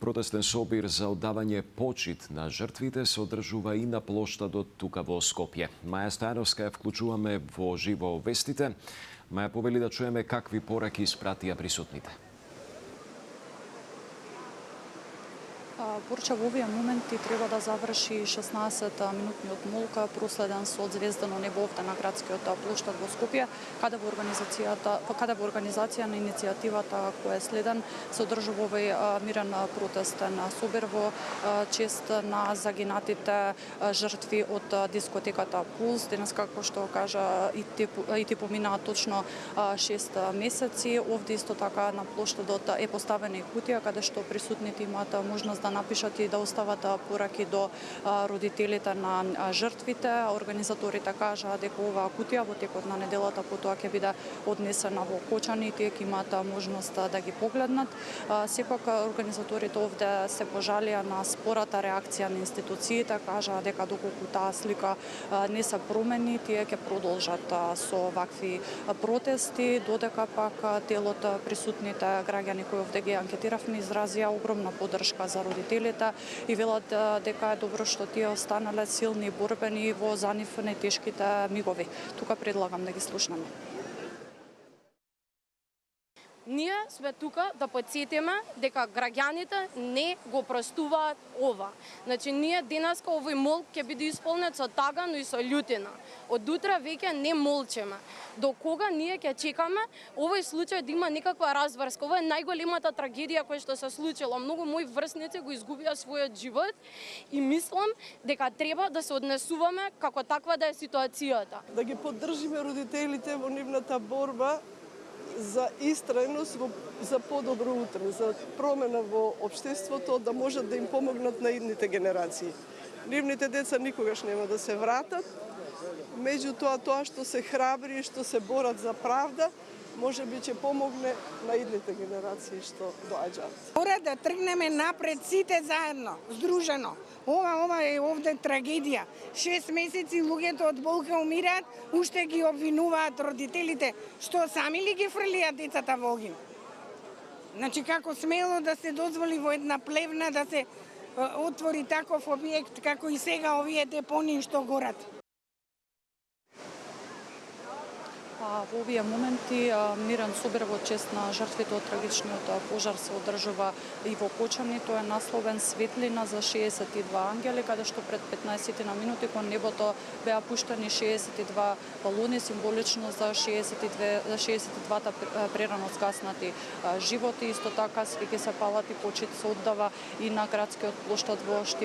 Протестен собир за оддавање почит на жртвите се одржува и на плоштадот тука во Скопје. Маја Стојановска ја вклучуваме во живо вестите. Маја, повели да чуеме какви пораки испратија присутните. Борча во овие моменти треба да заврши 16-минутниот молка проследен со звездано небо овде на градскиот плоштад во Скопје, каде во организација на иницијативата која е следен се одржува овој мирен протестен собир во чест на загинатите жртви од дискотеката Пулс. Денес, како што кажа, и ти поминаа точно 6 месеци. Овде исто така на плоштадот е поставена и кутија каде што присутните имаат можност да напишат и да остават пораки до родителите на жртвите. Организаторите кажаа дека оваа кутија во текот на неделата потоа ќе биде однесена во Кочани и тие ќе имаат можност да ги погледнат. Сепак организаторите овде се пожалија на спората реакција на институциите, кажаа дека доколку таа слика не се промени, тие ќе продолжат со вакви протести, додека пак делот присутните граѓани кои овде ги анкетиравме изразија огромна поддршка за родителите и велат дека е добро што тие останале силни и борбени во за нив најтешките мигови. Тука предлагам да ги слушнеме. Ние сме тука да потсетиме дека граѓаните не го простуваат ова. Значи, ние денеска овој молк ќе биде исполнет со тага, но и со љутина. Од утре веќе не молчеме. До кога ние ќе чекаме овој случај да има некаква разврска? Ова е најголемата трагедија која што се случила. Многу мои врсници го изгубија својот живот и мислам дека треба да се однесуваме како таква да е ситуацијата. Да ги поддржиме родителите во нивната борба за истрајност, за подобро утре, за промена во општеството, да можат да им помогнат на идните генерации. Нивните деца никогаш нема да се вратат, меѓутоа тоа што се храбри и што се борат за правда, може би ќе помогне на идните генерации што доаѓаат. Мора да тргнеме напред сите заедно, здружено. Ова е овде трагедија. 6 месеци луѓето од болка умираат, уште ги обвинуваат родителите, што сами ли ги фрлиат децата во огин. Значи, како смело да се дозволи во една плевна да се отвори таков објект, како и сега овие депонии што горат. Во овие моменти мирен собир во чест на жртвите од трагичниот пожар се одржува и во Кочани. Тој е насловен Светлина за 62 ангели, каде што пред 15 минути кон небото беа пуштени 62 балони, символично за 62-та прерано згаснати животи. Исто така ќе се палат и почит се оддава и на градскиот плоштад во Штип